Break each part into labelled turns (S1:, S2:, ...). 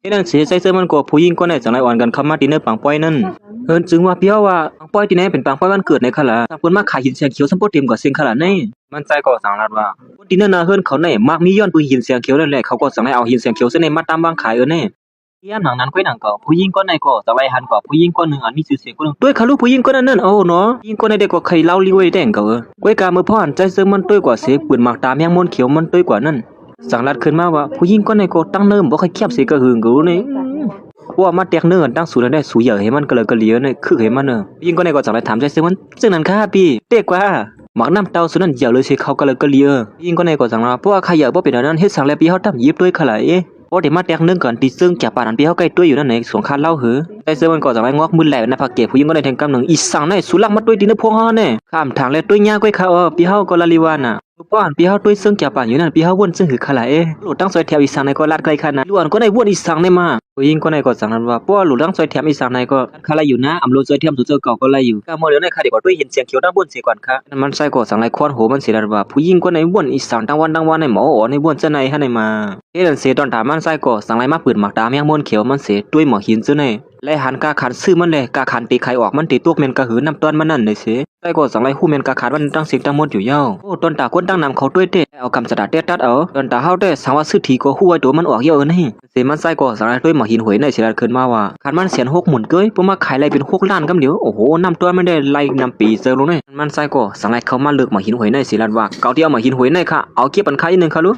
S1: นี่นั่นเสียใจเสื้อมันก็ผู้หญิงก็ไหนจังไรอ่อนกันเข้ามาดินเนอร์ปังป้อยนั่นจึงว่าเพี้ยวว่าปังป้อยที่ไหนเป็นปังป้อยวันเกิดในขลาถ้าคนมาขายหินเสียงเขียวสัมปเต็มกว่าเสียงขลาในมันใจก็สังรัดว่าดินเนอร์นาเขาในมากมีย้อนปืนหินเสียงเขียวนั่นแหละเขาก็สั่งให้เอาหินเสียงเขียวเส้นในมาตามวางขายเนี่ยย่ามหนังนั้นก้อยหนังเก่าผู้หญิงก็ในก็จังไรหันกว่าผู้หญิงก็หนึ่งอันมีชื่อเสียงก็หนึ่งด้วยขาลูกผู้หญิงก็นั่นโอ้เนาะผู้หญิงก็ในเด็กกว่าใครเล่าลิเวแดงเก่าก้อยกาเมื่อพ่อนใจเสื้อมันด้วยกว่าเสียปืนหมากตามยังมนเขียวมันด้วยกว่านั่นสังรัดขึ้นมาว่าผู้หญิงก็ในก็ตั้งเนิ่มบ่ใครเคียบเสียกระหึ่งกูนี่ว่ามาแตกเนื้อตั้งสูตรได้สูเหยื่อให้มันก็เลยก็เหลียเนี่ยคือให้มันยิ่งก็ในก็จังไรถามใจเสื้อมันซึ่งนั้นค่ะพี่เด็กกว่าหมักน้ำเต้าสุนันเหยื่อเลยเสียเขาก็เลยก็เหลียยิ่งก็ในก็จังไรเพราะว่าใครเหยื่อบ่เป็นอันนั้นเฮ็ดสังแล้วพี่เขาทำยิบด้วยขลายพอเดี๋ยวมาแตกเนื่องก่อนตีซึ่งแกป่านอันพี่เขาใกล้ตัวอยู่นั่นเองสงครามเล่าเหอแต่เสื้อมันก็จะไม่งอกมือแหลกนะพักเก็บผู้หญิงก็ในแทงกำหนึ่งอีสังในสุลักมาด้วยดินพวงเขาเนี่ยข้ามทางแล้วด้วยยาก้อยเขาพี่เขาก็ลาลิวาน่ะป้อนพี่เขาด้วยซึ่งแกป่านอยู่นั่นพี่เขาวนซึ่งหือขลายหลุดตั้งซอยแถวอีสังในก็ลาดไกลขนาดล้วนก็ในวนอีสังในมาผู้หญิงก็ในก็สั่งนั้นว่าป้อหลุดตั้งซอยแถวอีสังในก็ขลายอยู่นะอำโลซอยแถวสุดเจ้าเก่าก็ไล่อยู่ก้าวโมเดลในขาเด็กก็ด้วยเห็นเสียงเขียวด้านบนเสียก่อนค่ะมันใส่ก็สั่งไรควนโหมันเสียดันว่าผู้หญิงก็ในวนอีสังตั้งวันในหมออ๋อในวนเจ้าในให้ในมาเฮ็ดเสียตอนถามมันใส่ก็สั่งไรมาปืนหมักตามยังมนเขียวมันเสียด้วยหมอหินซื่อในและหันกาขันซื้อมันเลยกาขันตีไข่ออกมันตีตัวเมนกะหือนำต้นมันนั่นเลยเสียใส่ก็สั่งไรคู่เมนกาขันมันตั้งเสียงตั้งมดอยู่เย้าโอ้ต้นตาคนตั้งนำเขาด้วยเด้เอากำสะดาเด็ดตัดเอาต้นตาเฮาได้สังว่าซื้อทีก็หัวตัวมันออกเยอะนี่เสียมันใส่ก็สั่งไรด้วยหมอหินหวยในเสียขึ้นมาว่าขันมันเสียน6 หมุนเกยพวกมาขายไรเป็น6 ล้านกำเดียวโอ้โหนำตัวมันได้ไรนำปีเซอร์ลงนี่มันใส่ก็สั่งไรเข้ามาเลือกหมอหินหวยในเสียว่าเกาที่เอาหมอหินหวยในค่ะเอาเก็บปันขายอีกนึงค่ะลูก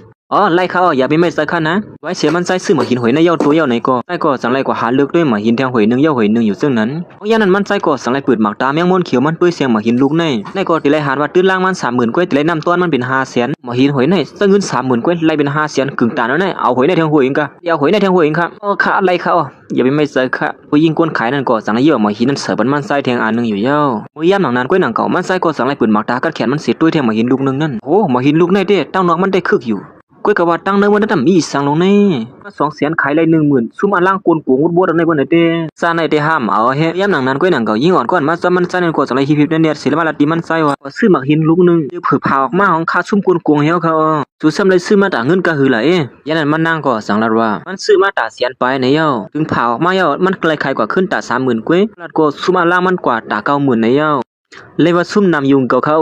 S1: ไล่เขาอย่าไปไม่ใส่ขันนะไว้เสียมันใส่ซื้อหมอหินหวยในเย้าตัวเย้าไหนก็ใส่ก็สั่งไรก็หาเลือกด้วยหมอหินแทงหวย1 เย้าหวย1อยู่ซึ่งนั้นเพราะอย่างนั้นมันใส่ก็สั่งไรปืนหมักตาแมงมนเขียวมันด้วยเสียงหมอหินลูกในก็ติไรหารว่าตื้นล่างมัน30,000กว่าติไรนำต้นมันเป็น500,000หมอหินหวยในซึ่งเงิน30,000กว่าไล่เป็น500,000กึ่งตาแล้วในเอาหวยในแทงหวยเองก็เอาหวยในแทงหวยเองครับค่ะไล่เขาอย่าไปไม่ใส่ค่ะผู้ยิงก้นขายนั่นก็สั่งไรเยอะหมอหินนั่นเสิร์ฟมันใส่แทงอันนึงอยู่เย้าเมื่อยามหนังนั้นกว่าหนังเก่ามันใส่ก็สั่งไรปืนหมักตากัดแขนมันเสียด้วยแทงหมอหินลูกนึงนั่นโอ้หมอหินลูกในเด้ตั้งนอกมันได้คึกอยู่ก้อยกะว่าตั้งเนื้อวันนั้นมีสั่งลงใน200,000ขายไร10,000ซุ่มอันล่างกวนกวงวุดบดในบนไหนเด้ซาในเด้ห้ามเอาเฮ้ยามหนังนั้นก้อยหนังเก่ายิ่งอ่อนก้อนมาซ้ำมันใส่ในกว่าสั่งไรฮิปๆเนี่ยศิลปะลัดดีมันใส่ว่าซื้อหมักหินลูกนึงเผื่อพาออกมาของค่าซุ่มกวนกวงเฮ้ยเขาสู้ซ้ำเลยซื้อมาตาเงินกะหือไหลยันนั้นมันนั่งก็สั่งลัดว่ามันซื้อมาตา100,000ไปในเย้าถึงพาออกมาเย้ามันไกลใครกว่าขึ้นตา30,000กว่าลัดก็ซุ่มอันล่างมันกว่าตา90,000ในเย้าเลยว่าซุ่มนำยุงเก่าเขา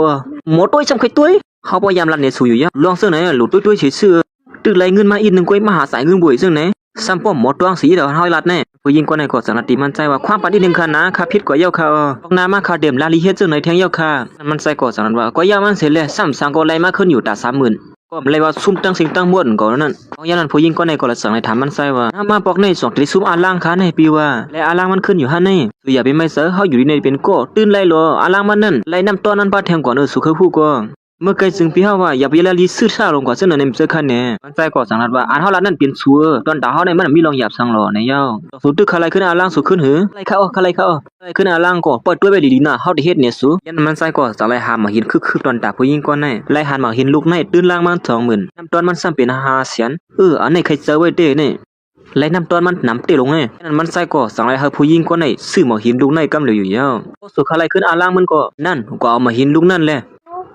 S1: หมดตัวจำใครตัวเขาพยายามลัดเนี่ยสู้อยู่เย้าลองเสื้อไหนหลุดตัวเฉยตึกไรเงินมาอีก1 ก้อยมหาสายเงินบุยซึ่งไหนซ้ำป้อมหมดตัวสีเดียวห้อยลัดแน่ผู้หญิงก็ในกอดสันติมันใจว่าความปฏิหนึ่งค่ะนะค่ะพิษกว่าเย้าค่ะออกน้ามาค่ะเดิมลาลีเฮ็ดซึ่งไหนแทงเย้าค่ะมันใจกอดสันว่าก็ย่ามันเสร็จแล้วซ้ำสังก็ไล่มาขึ้นอยู่ตา30,000ก็เลยว่าซุ่มตั้งสิ่งตั้งมวลก่อนนั้นเพราะอย่างนั้นผู้หญิงก็ในกอดสังในถามมันใจว่ามาปอกใน2ที่ซุ่มอาล่างค่ะในปีว่าและอาล่างมันขึ้นอยู่หั่นนี่อย่าไปไม่เสือเฮาอยู่ในเป็นก็ตื่นไล่รออาล่างมันนั่นไล่น้ำต้นนั้นปาแทงก่อนสุขผู้ก็เมื่อไกลซึ่งพี่เฮาว่าอย่าไปละลีซื้อซาลงกว่าเส้นในเสื้อคันเนี่ยมันใจก่อสังนัดว่าอันเฮาละนั่นเป็นซัวตอนดาเฮาในมันมีลองหยาบสังหล่อในเย้าสุดตึกคาไลขึ้นอาล่างสุขึ้นหือไล่เขาคาไลเขาไล่ขึ้นอาล่างก็เปิดด้วยไปดีๆน่ะเฮาได้เฮ็ดเนี่ยสุยันมันใจก่อสังไล่หามาหินคึกๆตอนตาผู้หญิงก่อนในไล่หันมาหินลูกในตื่นล่างมัน20,000น้ำตอนมันซ้ำเป็น500,000อันนี้ใครเจอไว้เด้นี่ไล่น้ำตอนมันน้ำเตะลงไงนั่นมันใส่ก็สั่งไล่ให้ผู้หญิงก็ในซื้อหมอหินลูกในกำเหลืออยู่เย้าสุขาไลขึ้นอาล่างมันก็นั่นก็เอามาหินลูกนั่นแหละ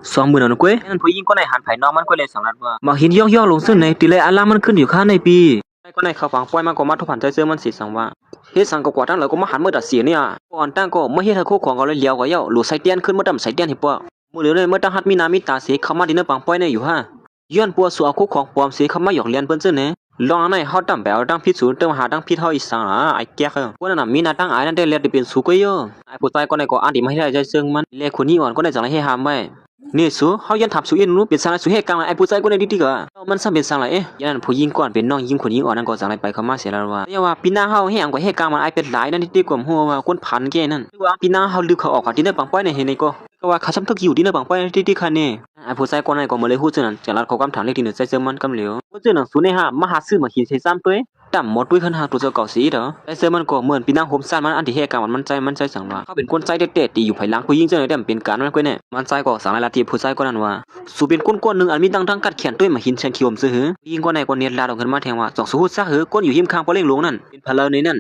S1: 20,000นั่นก้วยนั่นผู้หญิงก็ในหันไผน้องมันก็เลยสั่งนัดว่ามาหินย่องๆลงซึ่งในติเลยอาล่างมันขึ้นอยู่ข้างในปีก็ในเขาฝังปล่อยมันก็มาทุบผ่านใจเสื้อมันสิสั่งว่าเฮ็ดสั่งก็กว่าทั้งหลายก็มาหันมือตัดเสียเนี่ยก่อนตั้งก็ไม่เฮ็ดให้คู่ของก็เลยเลี้ยวก็เย้าหลุดใส่เตียนขึ้นมาดำใส่เตียนให้ปัวมือเหลือเลยเมื่อตั้งหัดมีน้ำมีตาเสียเข้ามาดินปังปล่อยในอยู่ฮะย้อนปัวสู่เอาคู่ของปลอมเสียเข้ามาหยอกเลียนเพิ่นซึ่งเนี่ยลองในเฮาตั้งแบบตั้งพิสูจน์ตั้งหาตั้งพิษเฮาอีสังไอ้แก่คนนั้นมีหน้าตั้งอ้ายนั่นได้เลียดเป็นสุกเยอะไอ้ผู้ตายก็ในก็อ่านดีมาให้ได้ใจซึ่งมันเลคนนี้อ่อนก็ได้จังไรให้หามไว้นี่สูเฮายันทับสูอินนู้เป็นสังไรสูเหตุการณ์ไอ้ผู้ชายคนในดีๆก็มันซ้ำเป็นสังไรยันผู้หญิงก่อนเป็นน้องหญิงคนนี้อ่อนนั่นก็สังไรไปเข้ามาเสียแล้วว่าอย่าว่าปีหน้าเฮาให้อังกว่าเหตุการณ์มันไอ้เป็นหลายนั่นดีกว่าหัวว่าคนพันแก่นั่นว่าปีหน้าเฮาลืมเขาออกที่ในปังป้อยในเห็นนี่ก็ว่าเขาซ้ำทึกอยู่ที่ในปังป้อยดีๆคันนี่ไอ้ผู้ชายคนนั้นก็มาเลยฮู้ซื่อนั่นจังรัดเขากำถามเลขที่1ใส่เสื้อมันกำเหลียวฮู้ซื่อนั่นสูใน5มาหาซื้อมาหินใส่ซ้ำตัวต่ำหมดด้วยคันหาตัวเจ้าเก่าสีเด้อไอ้เสื้อมันก็เหมือนปีนางโฮมซ่านมันอันที่เหตุการณ์มันใจสังว่าเขาเป็นคนใจเด็ดๆตีอยู่ภายหลังผู้หญิงจังได๋เป็นการมันก้อยแน่มันใจก็สังลาทีผู้ชายคนนั้นว่าสู่เป็นก้นๆนึงอันมีดังกัดแขนด้วยมาหินแชงเขียวมซื่อหือผู้หญิงคนไหนก็เนียดลาดออกขึ้นมาแทงว่าจอกสู้ซักหือก้นอยู่หิมข้างบ่เล่งหลวงนั่นเป็นพะเลในนั่น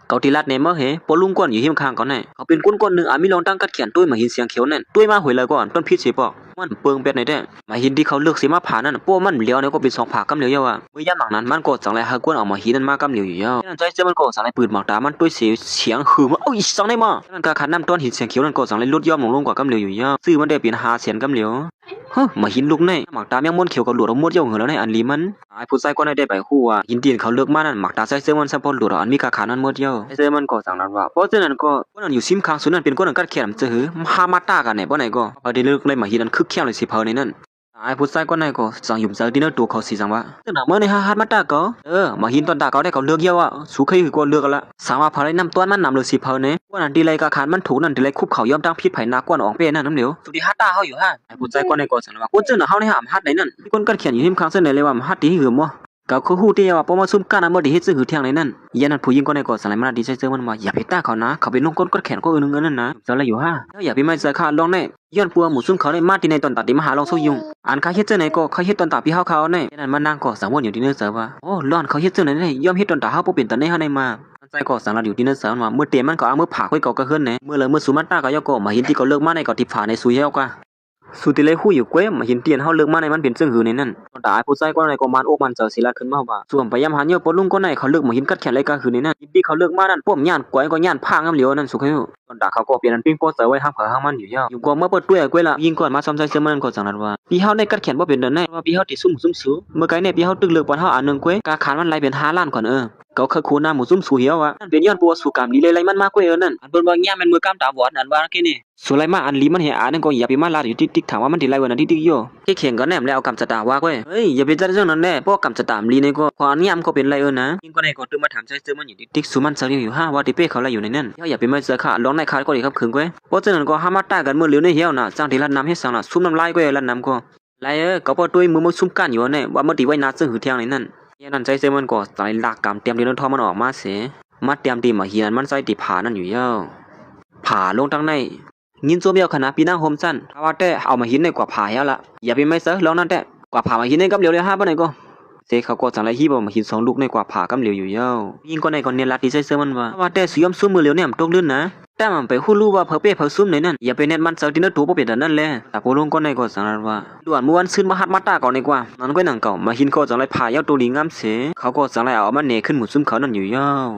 S1: เกาติลัดเนี่ยมั้งเหปอลุงก่อนอยู่หิมข้างก่อนน่ะเขาเป็นคนๆนึงมีลองตั้งกัดเขียนตุ้ยมาหินเสียงเขียวนั่นตุ้ยมาหวยเลยก่อนต้นพิษสิปอกมันเปิงเป็ดไหนเด้มาหินที่เขาเลือกสิมาผ่านั่นพวกมันเลี้ยวเนี่ยก็เป็น2ผ่ากำเหลียวยาวอ่ะเมื่อยามหลังนั้นมันก็จังไรหากวนออกมาหินนั่นมากำเหลียวอยู่ยาวนั่นใจเจ้ามันก็จังไรปืนหมอกตามันตุ้ยเสียงหือมาโอ้ยจังไรมานั่นก็ขันน้ำต้นหินเสียงเขียวนั่นก็จังไรลดย่อมลงกว่ากำเหลียวอยู่ยาวซื้อมันได้เป็น5เสียนกำเหลียวฮะมาหินลูกในหมอกตายังม้วนเขียวกับหลวดเอาหมดเยาเหงือแล้วในอันลีมันไอ้ผู้ชายก็ได้ไปคู่ว่าหินตีนเขาเลือกมานั่นหมอกตาใส่เสื้อมันซัพพอร์ตหลวดอันมีขานั้นหมดเยาเสื้อมันก็จังนั้นว่าเพราะฉะนั้นก็คนนั้นอยู่ซิมค้างสุดนั้นเป็นคนนั้นกัดแขนจะหือมามาตากันเนี่ยบ่ไหนก็พอได้เลิกเลยมาหินนั้นคึกแข้งเลยสิเพอในนั้นไอ้ผู้ชายก็ไหนก็จังหยุ่มใจที่นั่นตัวเขาสิจังว่าตั้งแต่เมื่อในฮัดมาตาก็มาหินตอนตาเขาได้เขาเลือกเยอะอ่ะสู้ใครคือก็เลือกกันละสามารถพอได้นำตัวมันนำเลยสิเพอเนี่ยว่านั่นดีเลยกะขานมันถูนั่นดีเลยคุบเขาย่อมตั้งพิษไผ่นากวนออกเป็นนั่นน้ำเหลวสุดที่ฮัดตาเขาอยู่ฮะไอ้ผู้ชายก็ไหนก็จังว่าคนเจ้าหน้าเขาในหามฮัดไหนนั่นมีคนกัดแขนอยู่ที่ข้างเส้นไหนเลยว่าฮัดตีหืมวะเขาคือฮู้ที่ว่าพอมาซุ่มกันน่ะบ่ได้เฮ็ดซื่อหือเที่ยงในนั้นยันนั้นผู้หญิงก็ได้ก็สลายมันดีใจเจอมันว่าอย่าไปต้าเขานะเขาเป็นลงก้นกดแขนก็อื่นนั่นนะสลายอยู่ฮะแล้วอย่าไปไม่เจอข้าลองแน่ย้อนปัวหมู่ซุ่มเขาได้มาที่ในตอนตัดที่มหาลองสู้ยุงอันเขาเฮ็ดเจ้าไหนก็เขาเฮ็ดตอนตัดพี่เฮาเขาแน่ยันนั้นมันนางก็สังวนอยู่ที่เนื้อเสือว่าโอ้ร้อนเขาเฮ็ดเจ้าไหนได้ยอมเฮ็ดตอนตัดเฮาบ่เป็นตอนนี้เฮาได้มาใจก็สังลัดอยู่ที่เนื้อเสือว่าเมื่อเตะมันก็เอามือผากไว้ก็เฮือนแน่เมื่อเลยเมื่อสุมันตาก็ยก็มาเห็นที่ก็เลิกมาในก็ติผาในซุยเฮาก็สุดที่เลยคู่อยู่เก้มาเห็นเตียนเฮาเลิกมาในมันเป็นซึ่งหือในนั้นตอนตายผู้ชายก็ในก็มันอกมันเจอศิลาขึ้นมาว่าส่วนพยายามหาเยอะปลุงก็ในเขาเลิกมาเห็นกัดแขนเลยก็คือในนั้นที่เขาเลิกมานั่นพวกย่านก้อยก็ย่านพางน้ำเหลียวนั่นสุขอยู่ตอนตาเขาก็เปลี่ยนนั้นปิ้งโปเตอร์ไว้ห้ามเผาห้ามมันอยู่ยาวอยู่ก็เมื่อเปิดด้วยก้อยละยิงก่อนมาซ้ำใจเสื้อมันก็จังนั้นว่าพี่เฮาในกัดแขนบ่เป็นเดินในว่าพี่เฮาติซุ่มสูเมื่อไกลเนี่ยพี่เฮาตึกเลิกปอนเฮาอันนึงก้อยกาขานมันไล่เป็น5ล้านก่อนเขาเคยคูน้าหมูซุ่มสูเหี่ยวอ่ะนั่นเป็นย้อนปัวสู่กรรมลีเลยมันมากกว่านั่นอันเปิ้นว่าแง่มันมือกำตาบอดอันว่าแค่นี้สุไลมาอันลีมันเหี่ยอันนึงก็อย่าไปมาลาอยู่ติ๊กถามว่ามันที่ไรวันนั้นติ๊กอยู่ที่เขียนก็แนมแล้วเอากำจะตาว่าก้อยเฮ้ยอย่าไปจัดเรื่องนั้นแน่เพราะกำจะตามลีนี่ก็พออันนี้มันก็เป็นไรนะยิ่งก็ในก็ตึงมาถามใจเจอมันอยู่ติ๊กสุมันเซรีอยู่5ว่าที่เป้เขาไล่อยู่ในนั้นอย่าไปมาเจอข้าลองในคาก็ดีครับคืนก้อยเพราะฉะนั้นก็ห้ามมาตากันเมื่อเหลียวในเหี่ยวน่ะจ้างที่ลั่นน้ำให้สังน่ะซุ่มน้ำลายก้อยลั่นน้ำก็ไรก็พอตุ้ยมือซุ่มกันอยู่เนี่ยว่าเมื่อตีไว้นาซึ่งหือเที่ยงในนั้นยันนั้นใจเซมันก็สายลากกำเตรียมเดินทอมันออกมาเสียมัดเตรียมตีมาเฮียนมันใส่ติผานั่นอยู่เย้าผาลงทั้งในยินโซเบียวขนาดปีนั่งโฮมสั้นถ้าว่าแต่เอามาหินในกว่าผาเฮียละอย่าไปไม่เซอลองนั่นแต่กว่าผามาหินในกับเหลียวเลย5ปานไหนก็เซเขาก็จังไรฮีบมาหิน2ลูกในกว่าผากับเหลียวอยู่เย้ายิงก็ในก็เนียนลัดที่ใจเซมันว่าถ้าว่าแต่สุยอมซุ่มมือเหลียวเนี่ยตกลื่นนะแต่มันไปฮู้รู้ว่าเผอเป้เผอซุ่มในนั้นอย่าไปเน็ตมันเซอที่นั่นตัวบ่เป็นนั่นแหละแต่พอลงก็ในก็สังนั้นว่าด่วนเมื่อวันซื้อมาหัดมาตาก่อนดีกว่านั้นก็หนังเก่ามาหินก็จังไรผายาวตัวดีงามเสเขาก็จังไรเอามันเนขึ้นหมู่ซุ่มเขานั่นอยู่ยาว